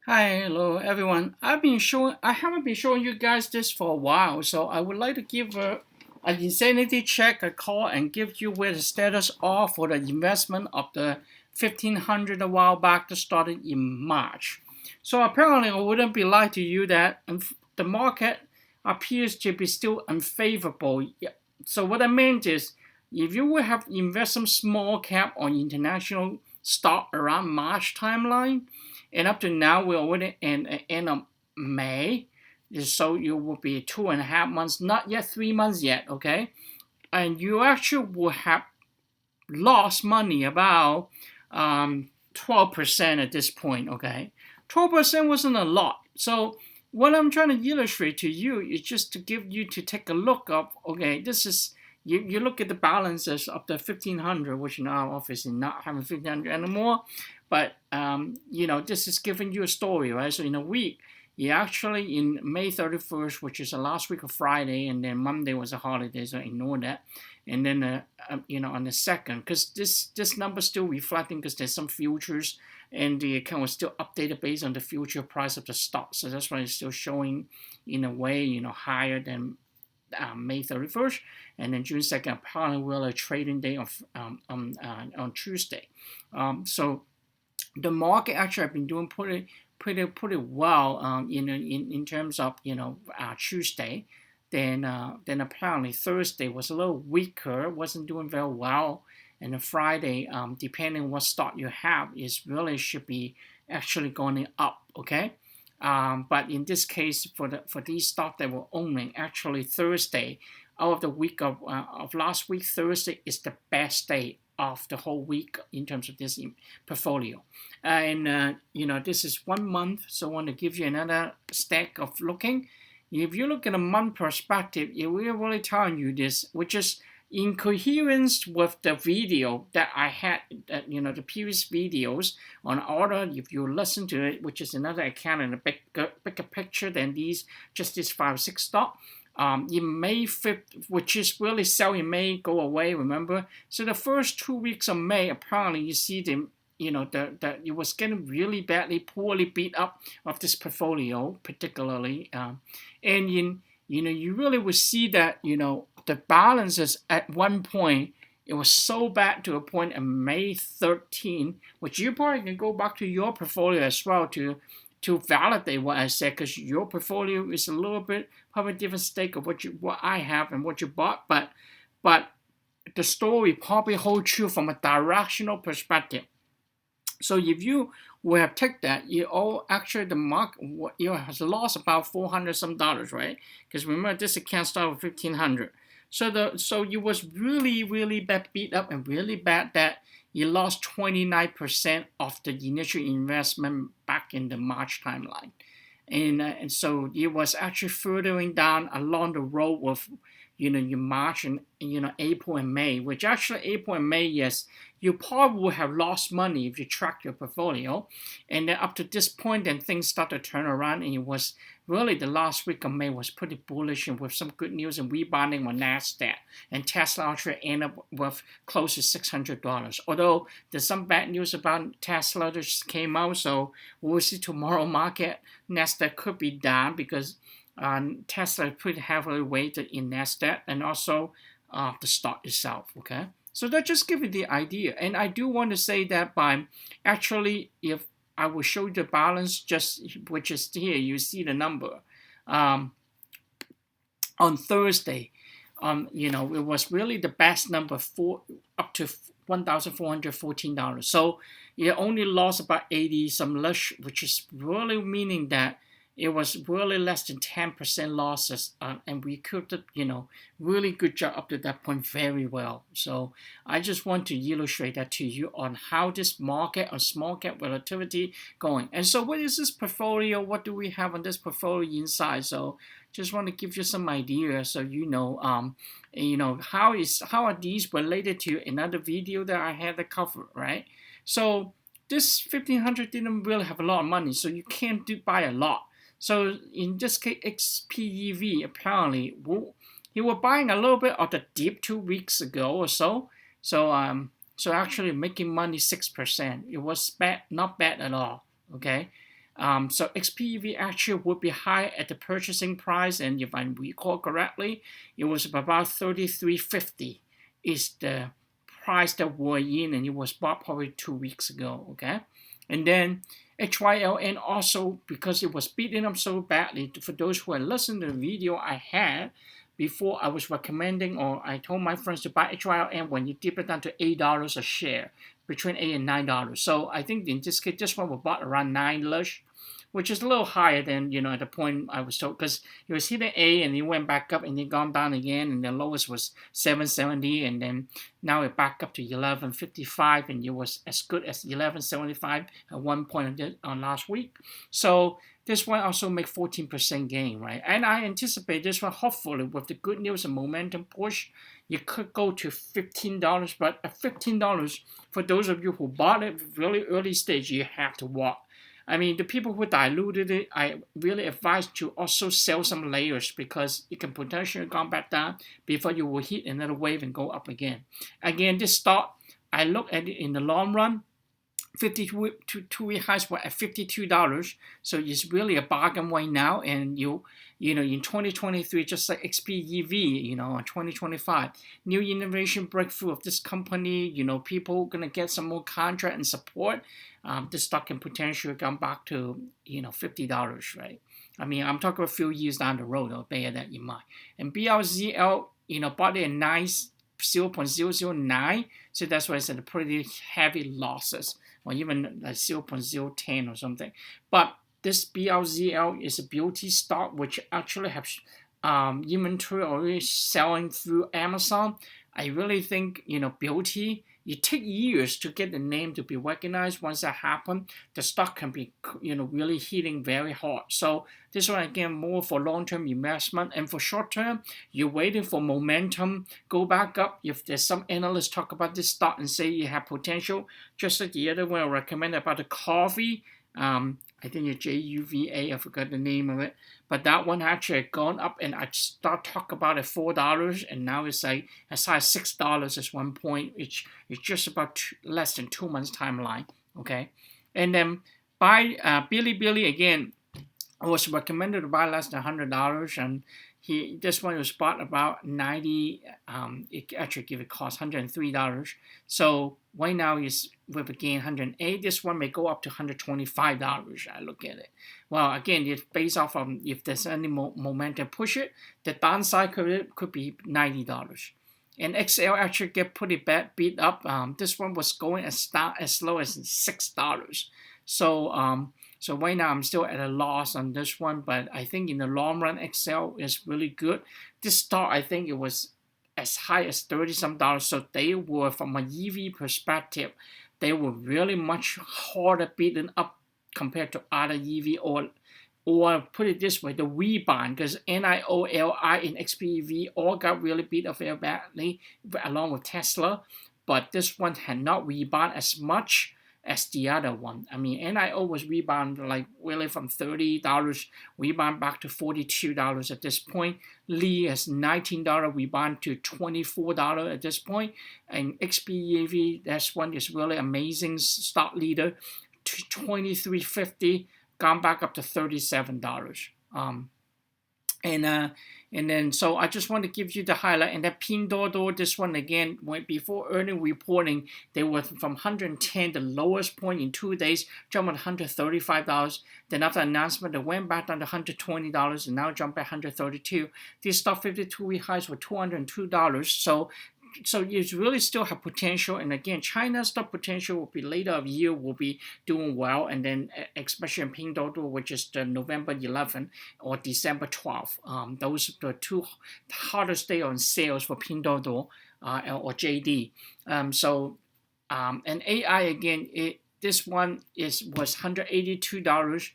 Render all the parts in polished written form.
Hi, hello everyone. I haven't been showing you guys this for a while, so I would like to give an insanity check a call and give you where the status are for the investment of the 1500 a while back that started in March. So apparently, I wouldn't be lying to you that the market appears to be still unfavorable. Yeah. So what I meant is, if you would have invest some small cap on international stock around March timeline and up to now, we're already in end of May. So you will be 2.5 months, not yet 3 months yet, okay? And you actually will have lost money about 12% at this point, okay? 12% wasn't a lot. So what I'm trying to illustrate to you is just to give you to take a look of, okay, this is, you look at the balances of the 1500, which now obviously not having 1500 anymore, but this is giving you a story, right? So in a week, you actually in May 31st, which is the last week of Friday, and then Monday was a holiday, so ignore that. And then on the second, because this number still reflecting because there's some futures and the account was still updated based on the future price of the stock, so that's why it's still showing in a way higher than May 31st. And then June 2nd apparently will a trading day of on Tuesday. So the market actually have been doing pretty well in terms of Tuesday. Then apparently Thursday was a little weaker, wasn't doing very well, and then Friday, depending on what stock you have, is really should be actually going up. Okay. But in this case, for these stocks that were owning, actually Thursday, out of the week of last week, Thursday is the best day of the whole week in terms of this portfolio. And this is 1 month, so I want to give you another stack of looking. If you look at a month perspective, it will really telling you this, which is in coherence with the video that I had, the previous videos on order. If you listen to it, which is another account and a bigger picture than these, just this 5 6 stock. In May 5th, which is really sell in May, go away, remember? So the first 2 weeks of May, apparently you see them, it was getting really badly, poorly beat up of this portfolio, particularly. And you really would see that, the balances at one point, it was so bad to a point in May 13, which you probably can go back to your portfolio as well to validate what I said, because your portfolio is a little bit probably different stake of what I have and what you bought, but the story probably holds true from a directional perspective. So if you would have taken that, you all actually the market has lost about $400 right? Because remember this account started with 1500. So it was really bad beat up and really bad that you lost 29% of the initial investment back in the March timeline. And so it was actually furthering down along the road with your March and April and May, which actually April and May, yes, you probably would have lost money if you track your portfolio. And then up to this point, then things start to turn around, and it was really the last week of May was pretty bullish and with some good news and rebounding on Nasdaq. And Tesla actually ended up with close to $600. Although there's some bad news about Tesla that just came out, so we'll see tomorrow market. Nasdaq could be down because Tesla is pretty heavily weighted in Nasdaq and also the stock itself. Okay, so that just gives you the idea. And I do want to say that by actually, if I will show you the balance, just which is here, you see the number on Thursday. It was really the best number for up to $1,414. So it only lost about 80 some less, which is really meaning that it was really less than 10% losses, and we could, really good job up to that point very well. So I just want to illustrate that to you on how this market on small cap relativity going. And so what is this portfolio? What do we have on this portfolio inside? So just want to give you some idea so how are these related to another video that I had to cover, right? So this 1500 didn't really have a lot of money, so you can't buy a lot. So in this case, XPEV apparently he was buying a little bit of the dip 2 weeks ago or so. So actually making money 6%. It was bad, not bad at all. Okay. So XPEV actually would be high at the purchasing price, and if I recall correctly, it was about 33.50 is the price that we're in, and it was bought probably 2 weeks ago. Okay, and then HYLN also, because it was beaten up so badly. For those who had listened to the video I had before, I was recommending, or I told my friends to buy HYLN when you dip it down to $8 a share, between $8 and $9. So I think in this case, this one was bought around 9-ish, which is a little higher than, at the point I was told, because it was hitting A and it went back up and then gone down again, and the lowest was 770, and then now it back up to 1155, and it was as good as 1175 at one point on last week. So this one also make 14% gain, right? And I anticipate this one, hopefully, with the good news and momentum push, you could go to $15, but at $15, for those of you who bought it really early stage, you have to walk. I mean, the people who diluted it, I really advise to also sell some layers, because it can potentially come back down before you will hit another wave and go up again. Again, this stock, I look at it in the long run. 52-week highs were at $52, so it's really a bargain right now. And in 2023, just like XPEV, in 2025, new innovation breakthrough of this company, people gonna get some more contract and support. This stock can potentially come back to $50, right? I mean, I'm talking a few years down the road. I'll bear that in mind. And BLZL, bought it a nice 0.009, so that's why it's at a pretty heavy losses, or even like 0.010 or something. But this BLZL is a beauty stock which actually has inventory already selling through Amazon. I really think beauty, it takes years to get the name to be recognized. Once that happens, the stock can be really hitting very hard. So this one again more for long-term investment, and for short-term, you're waiting for momentum go back up. If there's some analysts talk about this stock and say you have potential, just like the other one I recommend about the coffee. I think it's JUVA, I forgot the name of it. But that one actually had gone up, and I start talk about it $4, and now it's like as high as $6 at one point. It's just about less than 2 months timeline. Okay, and then buy Bilibili again. I was recommended to buy less than $100, and this one was bought about 90. It actually give it cost $103. So right now is with a gain 108. This one may go up to $125. I look at it. Well, again, it's based off of if there's any momentum push it. The downside could be $90. And XL actually get pretty bad beat up. This one was going as low as $6. So right now I'm still at a loss on this one, but I think in the long run, XL is really good. This stock, I think it was as high as $30-some. So they were, from an EV perspective, they were really much harder beaten up compared to other EV, or put it this way, the rebound, because NIOLI and XPEV all got really beat up very badly, along with Tesla, but this one had not rebound as much as the other one. I mean, NIO was rebound like really from $30 rebound back to $42 at this point. Lee has $19 rebound to $24 at this point, and XPEV, that one is really amazing stock leader, to $23.50, gone back up to $37. And then, so I just want to give you the highlight. And that Pinduoduo, this one again, went before earning reporting, they were from 110, the lowest point in 2 days, jumped to $135. Then after announcement, they went back down to $120 and now jumped back $132. These stock 52-week highs were $202. So you really still have potential, and again, China's stock potential will be later of year will be doing well, and then especially in Pinduoduo, which is the November 11th or December 12th. Those are the two hardest day on sales for Pinduoduo or JD. And AI again, this one was $182.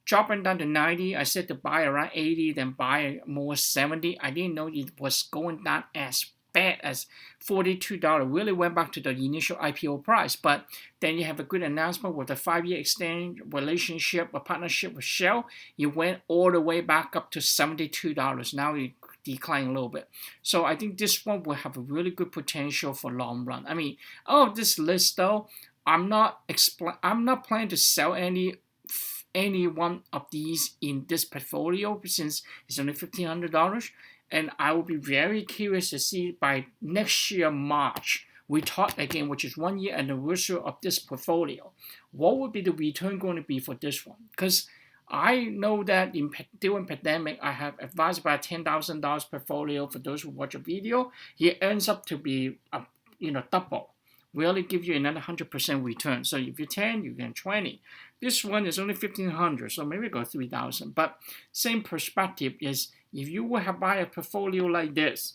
Dropping down to 90, I said to buy around 80, then buy more 70. I didn't know it was going down as bad as $42. Really went back to the initial IPO price, but then you have a good announcement with a 5-year exchange relationship, a partnership with Shell. You went all the way back up to $72. Now it declined a little bit. So I think this one will have a really good potential for long run. I mean, this list though, I'm not planning to sell any any one of these in this portfolio since it's only $1,500. And I will be very curious to see by next year, March, we talk again, which is 1 year anniversary of this portfolio. What would be the return going to be for this one? Because I know that during pandemic, I have advised about $10,000 portfolio for those who watch a video. It ends up to be double. We only give you another 100% return. So if you're 10, you get 20. This one is only 1,500, so maybe go 3,000. But same perspective is if you will have buy a portfolio like this,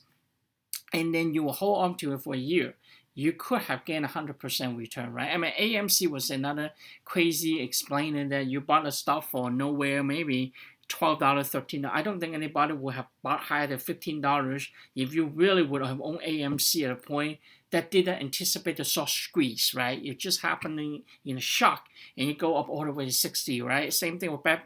and then you will hold on to it for a year, you could have gained 100% return, right? I mean, AMC was another crazy explaining that you bought a stock for nowhere, maybe $12, $13. I don't think anybody would have bought higher than $15 if you really would have owned AMC at a point that didn't anticipate the short squeeze, right? It just happened in a shock, and you go up all the way to 60, right? Same thing with Bed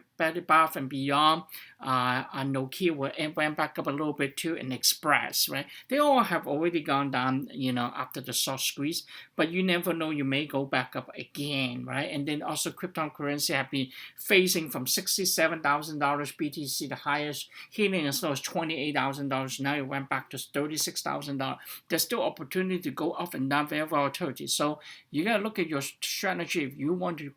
Bath and Beyond, Nokia went back up a little bit too, and Express, right? They all have already gone down, after the short squeeze, but you never know, you may go back up again, right? And then also cryptocurrency have been facing from $67,000 BTC, the highest, hitting as low as $28,000. Now it went back to $36,000. There's still opportunity to go up and down, very volatility. So you gotta look at your strategy if you want to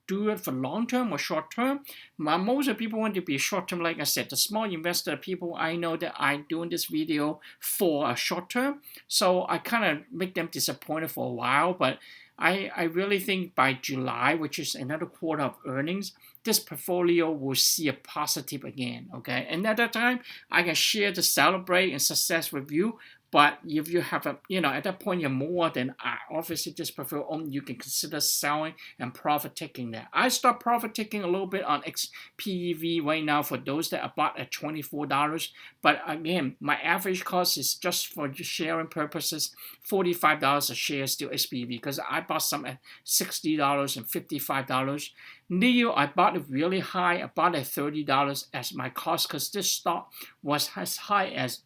do it for long term or short term. Most of the people want to be short term. Like I said, the small investor people, I know that I'm doing this video for a short term, so I kind of make them disappointed for a while. But I really think by July, which is another quarter of earnings, this portfolio will see a positive again. Okay, and at that time, I can share the celebrate and success with you. But if you have at that point you're more than obviously this prefer only, you can consider selling and profit taking that. I start profit taking a little bit on XPEV right now for those that are bought at $24. But again, my average cost is just for sharing purposes, $45 a share still XPEV because I bought some at $60 and $55. NIO, I bought it really high. I bought it at $30 as my cost because this stock was as high as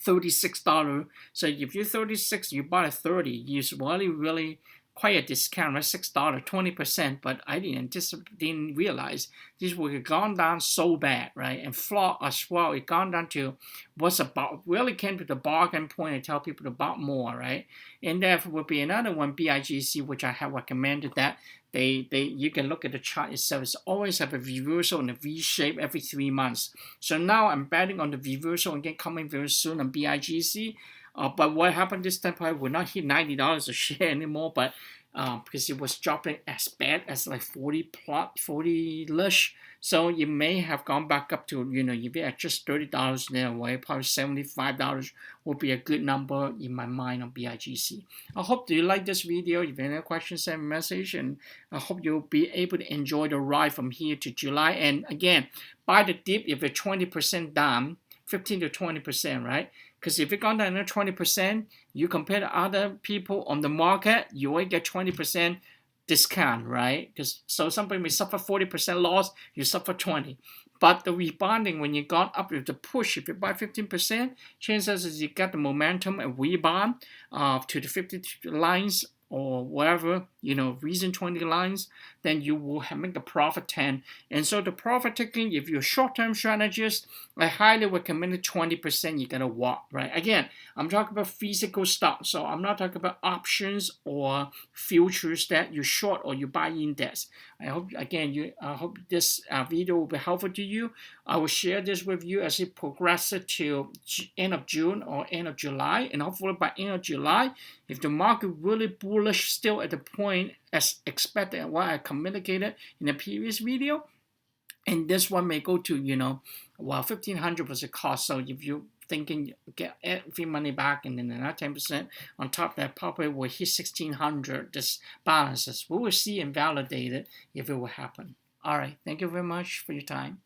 $36. So if you're 36, you bought at 30, it's really quite a discount, right? $6, 20%. But I didn't realize this would have gone down so bad, right? And flop as well, it gone down to what's about, really came to the bargain point and tell people to buy more, right? And there would be another one, BIGC, which I have recommended that you can look at the chart itself. It's always have a reversal in a V shape every 3 months. So now I'm betting on the reversal again coming very soon on BIGC. But what happened this time, probably will not hit $90 a share anymore, but because it was dropping as bad as like 40-ish. So it may have gone back up to, if you're at just $30 there, way, probably $75 would be a good number in my mind on BIGC. I hope you like this video. If you have any questions, send a message, and I hope you'll be able to enjoy the ride from here to July. And again, buy the dip if you're 20% down, 15 to 20%, right? Because if you're gone down 20%, you compare to other people on the market, you will get 20% discount, right? Because so somebody may suffer 40% loss, you suffer 20. But the rebounding, when you gone up with the push, if you buy 15%, chances is you get the momentum and rebound to the 50 lines or whatever, reason 20 lines, then you will make a profit 10. And so the profit taking, if you're a short-term strategist, I highly recommend 20% you gotta walk, right? Again, I'm talking about physical stock, so I'm not talking about options or futures that you short or you buy index. I hope, again, I hope this video will be helpful to you. I will share this with you as it progresses to end of June or end of July, and hopefully by end of July, if the market really bullish still at the point as expected and what I communicated in the previous video, and this one may go to, $1,500 was the cost. So if you're thinking get every money back and then another 10% on top of that, probably will hit $1,600, this balances. We will see and validate it if it will happen. All right. Thank you very much for your time.